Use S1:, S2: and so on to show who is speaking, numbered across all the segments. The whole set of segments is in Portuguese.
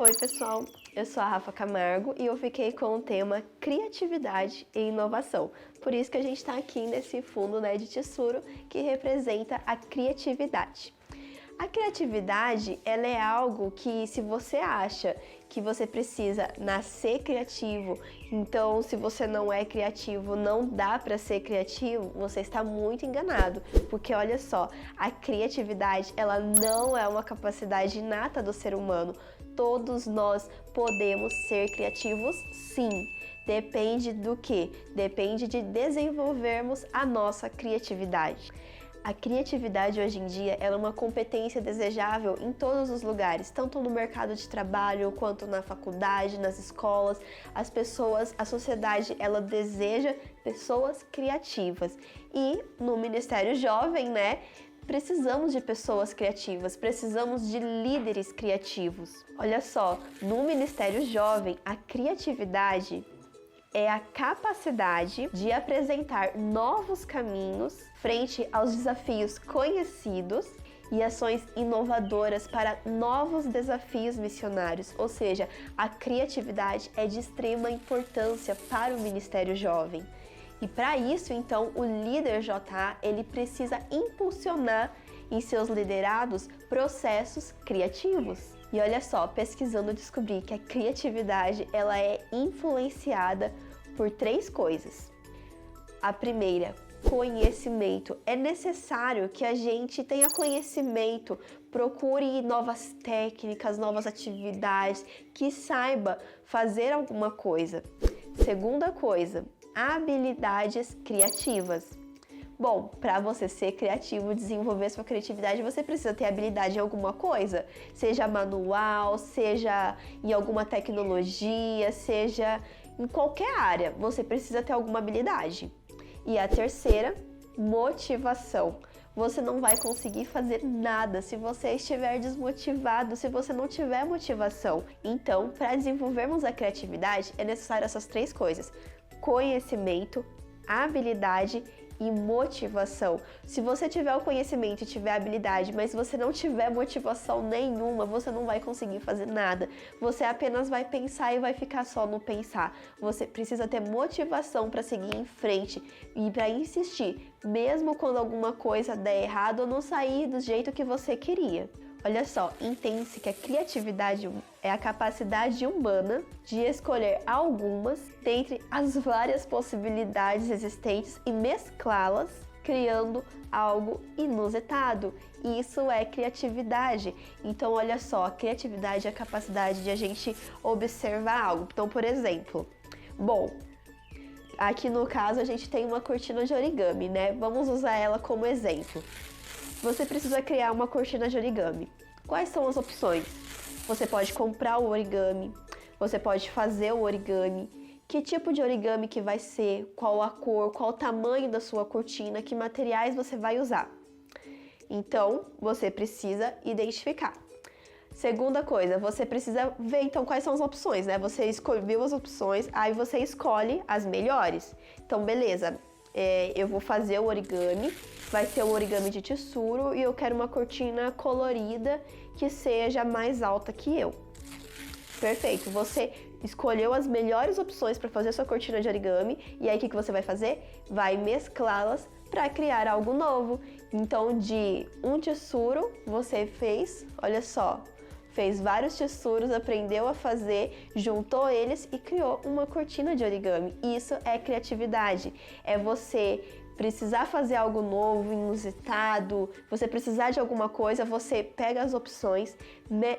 S1: Oi pessoal, eu sou a Rafa Camargo e eu fiquei com o tema criatividade e inovação. Por isso que a gente está aqui nesse fundo, de tesouro que representa a criatividade. A criatividade, ela é algo que, se você acha que você precisa nascer criativo, então se você não é criativo, não dá para ser criativo, você está muito enganado. Porque olha só, a criatividade, ela não é uma capacidade inata do ser humano. Todos nós podemos ser criativos, sim. Depende do quê? Depende de desenvolvermos a nossa criatividade. A criatividade hoje em dia é uma competência desejável em todos os lugares, tanto no mercado de trabalho quanto na faculdade, nas escolas. As pessoas, a sociedade, ela deseja pessoas criativas. E no Ministério Jovem, precisamos de pessoas criativas, precisamos de líderes criativos. Olha só, no Ministério Jovem, a criatividade é a capacidade de apresentar novos caminhos frente aos desafios conhecidos e ações inovadoras para novos desafios missionários. Ou seja, a criatividade é de extrema importância para o Ministério Jovem. E para isso, então, o líder JA, ele precisa impulsionar em seus liderados processos criativos. E olha só, pesquisando eu descobri que a criatividade ela é influenciada por 3 coisas. A primeira, conhecimento. É necessário que a gente tenha conhecimento, procure novas técnicas, novas atividades, que saiba fazer alguma coisa. Segunda coisa, habilidades criativas. Bom, para você ser criativo, desenvolver sua criatividade, você precisa ter habilidade em alguma coisa, seja manual, seja em alguma tecnologia, seja em qualquer área, você precisa ter alguma habilidade. E a terceira, motivação. Você não vai conseguir fazer nada se você estiver desmotivado, se você não tiver motivação. Então, para desenvolvermos a criatividade, é necessário essas 3 coisas: conhecimento, habilidade e motivação. Se você tiver o conhecimento e tiver a habilidade, mas você não tiver motivação nenhuma, você não vai conseguir fazer nada. Você apenas vai pensar e vai ficar só no pensar. Você precisa ter motivação para seguir em frente e para insistir, mesmo quando alguma coisa der errado ou não sair do jeito que você queria. Olha só, entende-se que a criatividade é a capacidade humana de escolher algumas dentre as várias possibilidades existentes e mesclá-las, criando algo inusitado. E isso é criatividade. Então, olha só, a criatividade é a capacidade de a gente observar algo. Então, por exemplo, aqui no caso a gente tem uma cortina de origami, Vamos usar ela como exemplo. Você precisa criar uma cortina de origami. Quais são as opções? Você pode comprar o origami, você pode fazer o origami, que tipo de origami que vai ser, qual a cor, qual o tamanho da sua cortina, que materiais você vai usar. Então, você precisa identificar. Segunda coisa, você precisa ver então quais são as opções, Você viu as opções, aí você escolhe as melhores. Então, beleza, eu vou fazer o origami, vai ser um origami de tesouro e eu quero uma cortina colorida que seja mais alta que eu. Perfeito, você escolheu as melhores opções para fazer sua cortina de origami e aí o que você vai fazer? Vai mesclá-las para criar algo novo. Então, de um tesouro, você fez, olha só, fez vários tesouros, aprendeu a fazer, juntou eles e criou uma cortina de origami. Isso é criatividade, é você precisar fazer algo novo, inusitado, você precisar de alguma coisa, você pega as opções,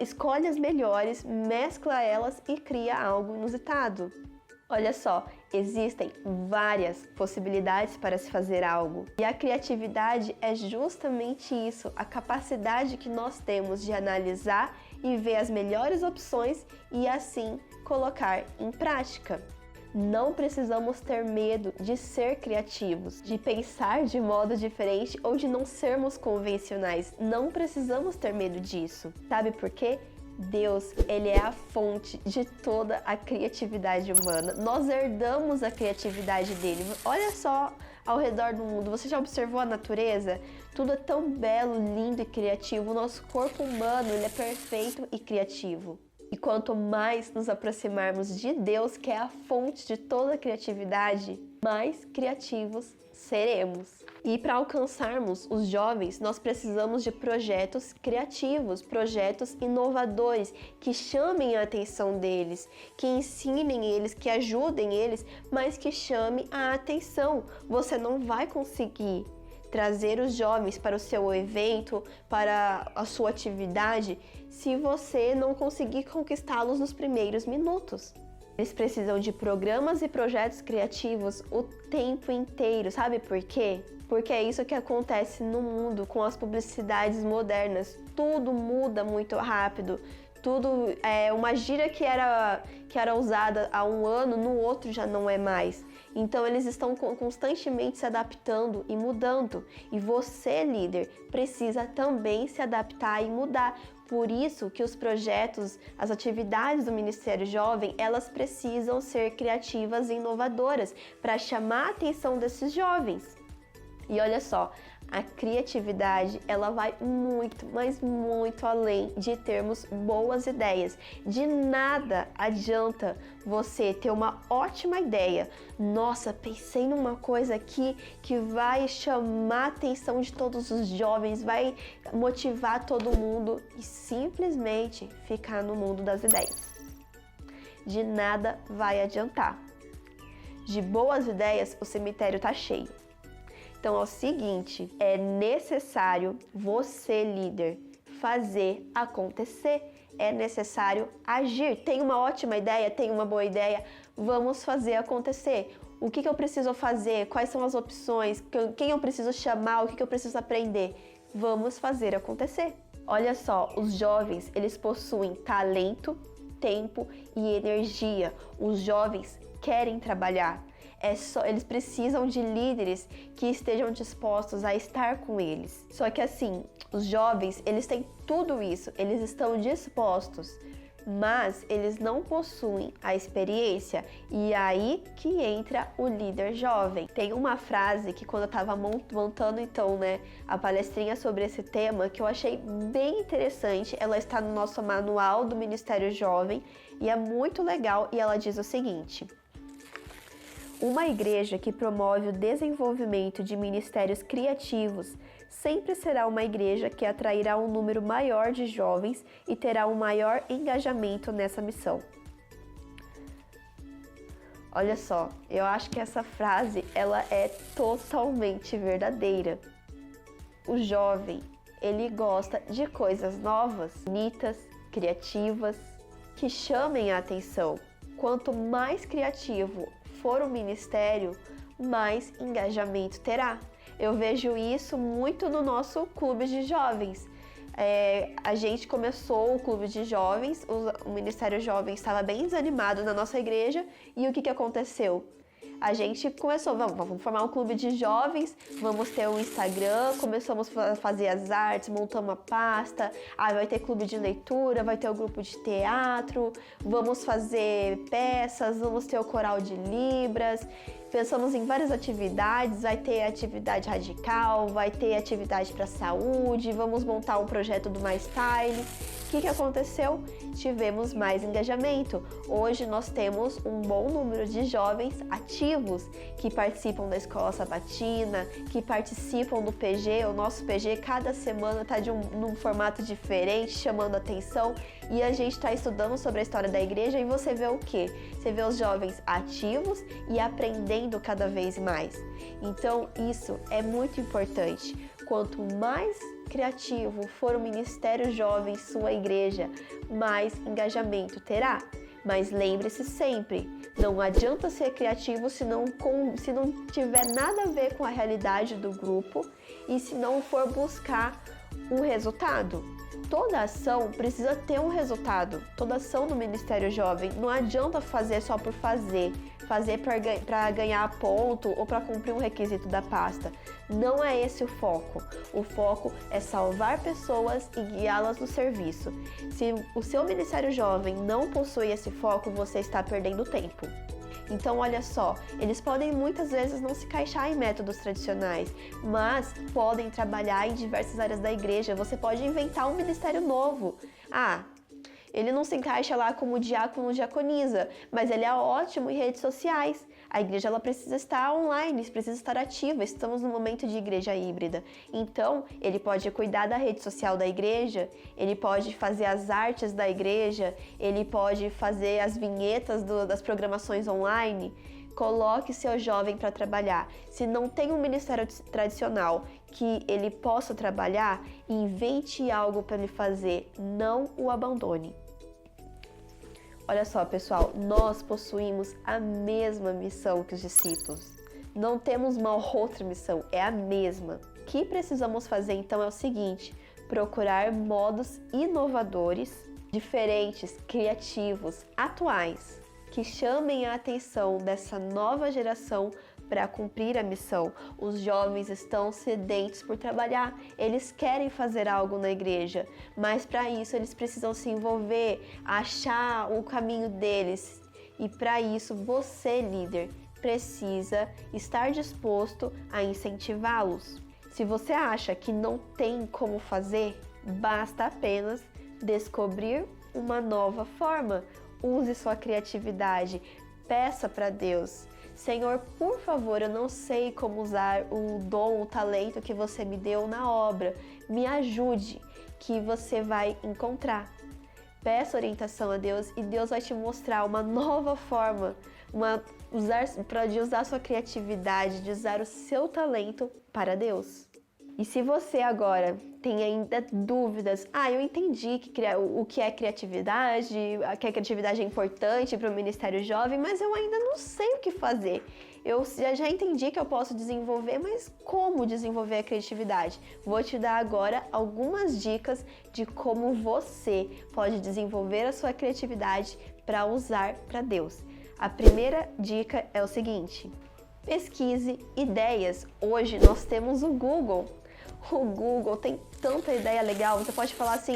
S1: escolhe as melhores, mescla elas e cria algo inusitado. Olha só, existem várias possibilidades para se fazer algo. E a criatividade é justamente isso, a capacidade que nós temos de analisar e ver as melhores opções e assim colocar em prática. Não precisamos ter medo de ser criativos, de pensar de modo diferente ou de não sermos convencionais. Não precisamos ter medo disso. Sabe por quê? Deus, ele é a fonte de toda a criatividade humana. Nós herdamos a criatividade dele. Olha só ao redor do mundo. Você já observou a natureza? Tudo é tão belo, lindo e criativo. O nosso corpo humano, ele é perfeito e criativo. E quanto mais nos aproximarmos de Deus, que é a fonte de toda a criatividade, mais criativos seremos. E para alcançarmos os jovens, nós precisamos de projetos criativos, projetos inovadores, que chamem a atenção deles, que ensinem eles, que ajudem eles, mas que chamem a atenção. Você não vai conseguir trazer os jovens para o seu evento, para a sua atividade, se você não conseguir conquistá-los nos primeiros minutos. Eles precisam de programas e projetos criativos o tempo inteiro, sabe por quê? Porque é isso que acontece no mundo com as publicidades modernas. Tudo muda muito rápido. Tudo é uma gíria que era usada há um ano, no outro já não é mais. Então eles estão constantemente se adaptando e mudando. E você, líder, precisa também se adaptar e mudar. Por isso que os projetos, as atividades do Ministério Jovem, elas precisam ser criativas e inovadoras para chamar a atenção desses jovens. E olha só, a criatividade, ela vai muito, mas muito além de termos boas ideias. De nada adianta você ter uma ótima ideia. Nossa, pensei numa coisa aqui que vai chamar a atenção de todos os jovens, vai motivar todo mundo e simplesmente ficar no mundo das ideias. De nada vai adiantar. De boas ideias, o cemitério tá cheio. Então é o seguinte, é necessário você, líder, fazer acontecer. É necessário agir. Tem uma ótima ideia, tem uma boa ideia, vamos fazer acontecer. O que eu preciso fazer? Quais são as opções? Quem eu preciso chamar? O que eu preciso aprender? Vamos fazer acontecer. Olha só, os jovens, eles possuem talento, tempo e energia. Os jovens querem trabalhar. Eles precisam de líderes que estejam dispostos a estar com eles. Só que assim, os jovens, eles têm tudo isso, eles estão dispostos, mas eles não possuem a experiência. E aí que entra o líder jovem. Tem uma frase que quando eu estava montando então, a palestrinha sobre esse tema, que eu achei bem interessante. Ela está no nosso manual do Ministério Jovem e é muito legal, e ela diz o seguinte: uma igreja que promove o desenvolvimento de ministérios criativos sempre será uma igreja que atrairá um número maior de jovens e terá um maior engajamento nessa missão. Olha só, eu acho que essa frase ela é totalmente verdadeira. O jovem, ele gosta de coisas novas, bonitas, criativas, que chamem a atenção. Quanto mais criativo for o ministério, mais engajamento terá. Eu vejo isso muito no nosso clube de jovens. A gente começou o clube de jovens, o Ministério Jovem estava bem desanimado na nossa igreja, e o que aconteceu? A gente começou, vamos formar um clube de jovens, vamos ter um Instagram, começamos a fazer as artes, montamos uma pasta, vai ter clube de leitura, vai ter o grupo de teatro, vamos fazer peças, vamos ter o coral de Libras, pensamos em várias atividades, vai ter atividade radical, vai ter atividade para saúde, vamos montar um projeto do My Style. O que aconteceu? Tivemos mais engajamento. Hoje nós temos um bom número de jovens ativos que participam da escola sabatina, que participam do PG. O nosso PG cada semana está num formato diferente, chamando atenção, e a gente está estudando sobre a história da igreja, e você vê o quê? Você vê os jovens ativos e aprendendo cada vez mais. Então isso é muito importante. Quanto mais criativo for o Ministério Jovem, sua igreja, mais engajamento terá. Mas lembre-se sempre, não adianta ser criativo se não tiver nada a ver com a realidade do grupo e se não for buscar um resultado. Toda ação precisa ter um resultado. Toda ação do Ministério Jovem não adianta fazer só por fazer para ganhar ponto ou para cumprir um requisito da pasta. Não é esse o foco. O foco é salvar pessoas e guiá-las no serviço. Se o seu Ministério Jovem não possui esse foco, você está perdendo tempo. Então, olha só, eles podem muitas vezes não se encaixar em métodos tradicionais, mas podem trabalhar em diversas áreas da igreja. Você pode inventar um ministério novo. Ele não se encaixa lá como diácono ou diaconisa, mas ele é ótimo em redes sociais. A igreja ela precisa estar online, precisa estar ativa. Estamos no momento de igreja híbrida. Então, ele pode cuidar da rede social da igreja, ele pode fazer as artes da igreja, ele pode fazer as vinhetas das programações online. Coloque seu jovem para trabalhar. Se não tem um ministério tradicional que ele possa trabalhar, invente algo para ele fazer. Não o abandone. Olha só, pessoal, nós possuímos a mesma missão que os discípulos. Não temos uma outra missão, é a mesma. O que precisamos fazer então é o seguinte: procurar modos inovadores, diferentes, criativos, atuais, que chamem a atenção dessa nova geração para cumprir a missão. Os jovens estão sedentos por trabalhar, eles querem fazer algo na igreja, mas para isso eles precisam se envolver, achar o caminho deles. E para isso você, líder, precisa estar disposto a incentivá-los. Se você acha que não tem como fazer, basta apenas descobrir uma nova forma. Use sua criatividade, peça para Deus: Senhor, por favor, eu não sei como usar o dom, o talento que você me deu na obra, me ajude, que você vai encontrar. Peça orientação a Deus e Deus vai te mostrar uma nova forma de usar sua criatividade, de usar o seu talento para Deus. E se você agora tem ainda dúvidas, eu entendi o que é criatividade, que a criatividade é importante para o Ministério Jovem, mas eu ainda não sei o que fazer. Eu já entendi que eu posso desenvolver, mas como desenvolver a criatividade? Vou te dar agora algumas dicas de como você pode desenvolver a sua criatividade para usar para Deus. A primeira dica é o seguinte: pesquise ideias. Hoje nós temos o Google. O Google tem tanta ideia legal. Você pode falar assim,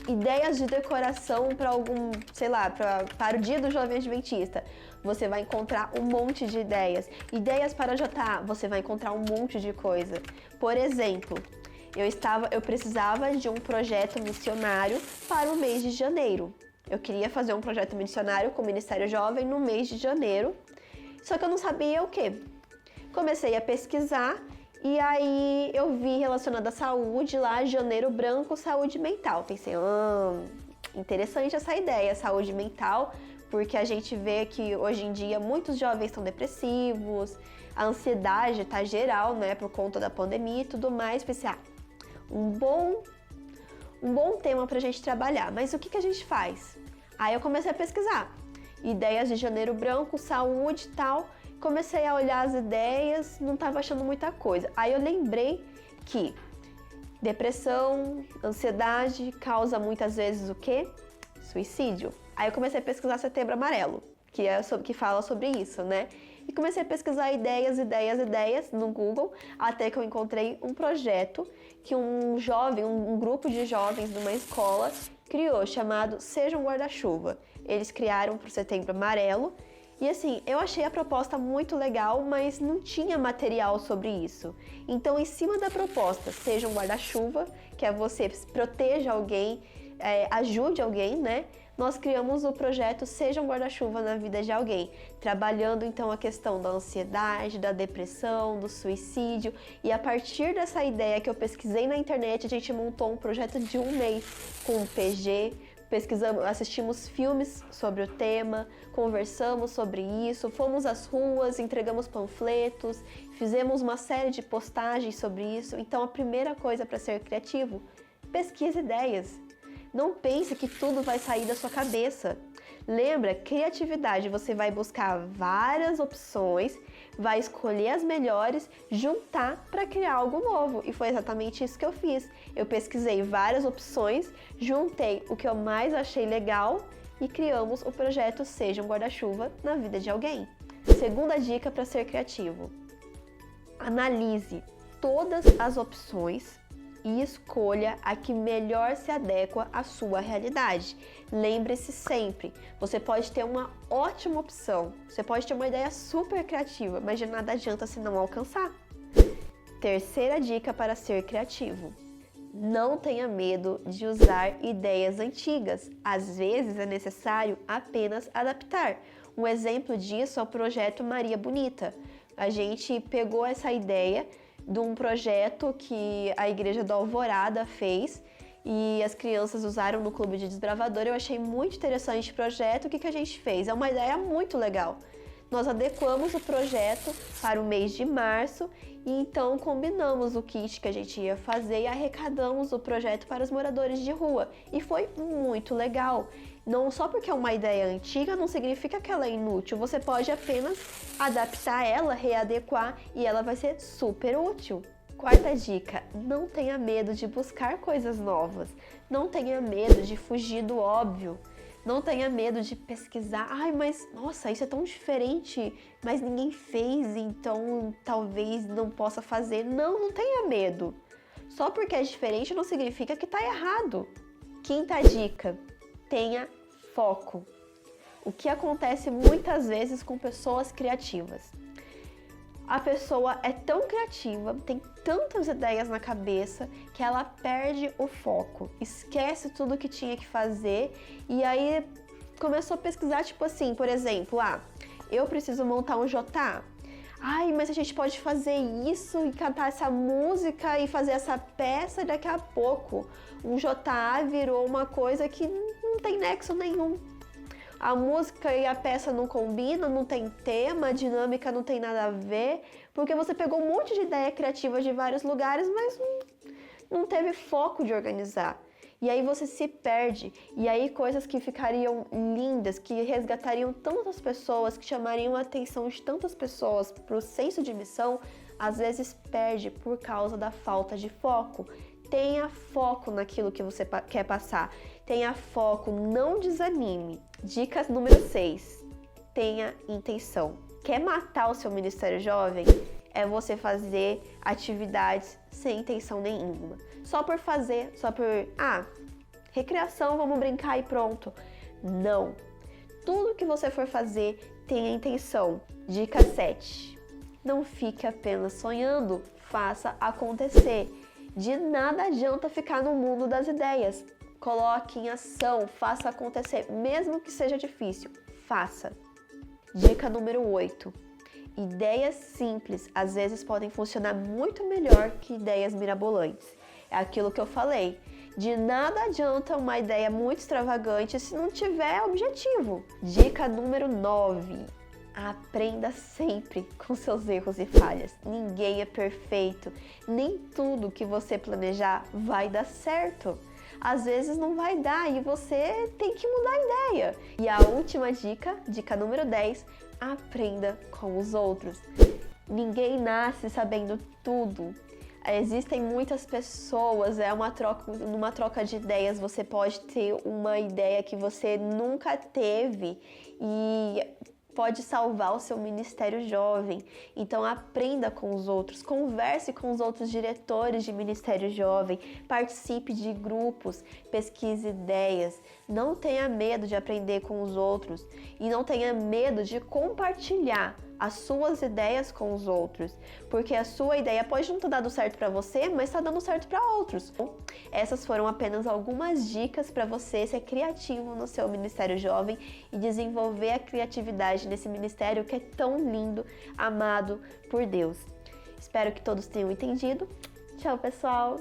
S1: ideias de decoração para o dia do jovem adventista. Você vai encontrar um monte de ideias. Ideias para JA, você vai encontrar um monte de coisa. Por exemplo, eu precisava de um projeto missionário para o mês de janeiro. Eu queria fazer um projeto missionário com o Ministério Jovem no mês de janeiro, só que eu não sabia o quê. Comecei a pesquisar. E aí eu vi relacionado à saúde lá, Janeiro Branco, saúde mental. Pensei, interessante essa ideia, saúde mental, porque a gente vê que hoje em dia muitos jovens estão depressivos, a ansiedade tá geral, né, por conta da pandemia e tudo mais. Pensei, um bom tema pra gente trabalhar, mas o que a gente faz? Aí eu comecei a pesquisar, ideias de Janeiro Branco, saúde e tal. Comecei a olhar as ideias, não estava achando muita coisa. Aí eu lembrei que depressão, ansiedade causa muitas vezes o quê? Suicídio. Aí eu comecei a pesquisar Setembro Amarelo, que fala sobre isso, né? E comecei a pesquisar ideias no Google, até que eu encontrei um projeto que um grupo de jovens de uma escola criou, chamado Seja um Guarda-Chuva. Eles criaram para o Setembro Amarelo. E assim, eu achei a proposta muito legal, mas não tinha material sobre isso. Então, em cima da proposta, seja um guarda-chuva, que é você proteja alguém, ajude alguém, né? Nós criamos o projeto Seja um Guarda-Chuva na vida de alguém, trabalhando então a questão da ansiedade, da depressão, do suicídio. E a partir dessa ideia que eu pesquisei na internet, a gente montou um projeto de 1 mês com um PG, assistimos filmes sobre o tema, conversamos sobre isso, fomos às ruas, entregamos panfletos, fizemos uma série de postagens sobre isso. Então a primeira coisa para ser criativo, pesquise ideias. Não pense que tudo vai sair da sua cabeça. Lembra, criatividade, você vai buscar várias opções, vai escolher as melhores, juntar para criar algo novo. E foi exatamente isso que eu fiz. Eu pesquisei várias opções, juntei o que eu mais achei legal e criamos o projeto Seja um Guarda-Chuva na vida de alguém. Segunda dica para ser criativo: analise todas as opções e escolha a que melhor se adequa à sua realidade. Lembre-se sempre, você pode ter uma ótima opção, você pode ter uma ideia super criativa, mas de nada adianta se não alcançar. Terceira dica para ser criativo: Não tenha medo de usar ideias antigas. Às vezes é necessário apenas adaptar. Um exemplo disso é o projeto Maria Bonita. A gente pegou essa ideia de um projeto que a Igreja da Alvorada fez e as crianças usaram no Clube de Desbravador. Eu achei muito interessante o projeto. O que a gente fez? É uma ideia muito legal. Nós adequamos o projeto para o mês de março e então combinamos o kit que a gente ia fazer e arrecadamos o projeto para os moradores de rua. E foi muito legal. Não só porque é uma ideia antiga não significa que ela é inútil. Você pode apenas adaptar ela, readequar e ela vai ser super útil. Quarta dica, não tenha medo de buscar coisas novas. Não tenha medo de fugir do óbvio. Não tenha medo de pesquisar. Ai, mas nossa, isso é tão diferente, mas ninguém fez, então talvez não possa fazer. Não tenha medo. Só porque é diferente não significa que está errado. Quinta dica, tenha foco. O que acontece muitas vezes com pessoas criativas? A pessoa é tão criativa, tem tantas ideias na cabeça que ela perde o foco, esquece tudo que tinha que fazer e aí começou a pesquisar, tipo assim, por exemplo, eu preciso montar um JA. Ai, mas a gente pode fazer isso e cantar essa música e fazer essa peça e daqui a pouco um JA virou uma coisa que não tem nexo nenhum. A música e a peça não combinam, não tem tema, a dinâmica não tem nada a ver, porque você pegou um monte de ideia criativa de vários lugares, mas não teve foco de organizar. E aí você se perde, e aí coisas que ficariam lindas, que resgatariam tantas pessoas, que chamariam a atenção de tantas pessoas para o senso de missão, às vezes perde por causa da falta de foco. Tenha foco naquilo que você quer passar. Tenha foco, não desanime. Dica número 6. Tenha intenção. Quer matar o seu Ministério Jovem? É você fazer atividades sem intenção nenhuma. Só por fazer, recreação, vamos brincar e pronto. Não. Tudo que você for fazer, tenha intenção. Dica 7. Não fique apenas sonhando, faça acontecer. De nada adianta ficar no mundo das ideias. Coloque em ação, faça acontecer, mesmo que seja difícil, faça. Dica número 8. Ideias simples às vezes podem funcionar muito melhor que ideias mirabolantes. É aquilo que eu falei. De nada adianta uma ideia muito extravagante se não tiver objetivo. Dica número 9. Aprenda sempre com seus erros e falhas. Ninguém é perfeito. Nem tudo que você planejar vai dar certo. Às vezes não vai dar e você tem que mudar a ideia. E a última dica, dica número 10, aprenda com os outros. Ninguém nasce sabendo tudo. Existem muitas pessoas, numa troca de ideias você pode ter uma ideia que você nunca teve e pode salvar o seu Ministério Jovem. Então aprenda com os outros, converse com os outros diretores de Ministério Jovem, participe de grupos, pesquise ideias. Não tenha medo de aprender com os outros e não tenha medo de compartilhar as suas ideias com os outros, porque a sua ideia pode não ter dado certo para você, mas está dando certo para outros. Essas foram apenas algumas dicas para você ser criativo no seu Ministério Jovem e desenvolver a criatividade nesse ministério que é tão lindo, amado por Deus. Espero que todos tenham entendido. Tchau, pessoal!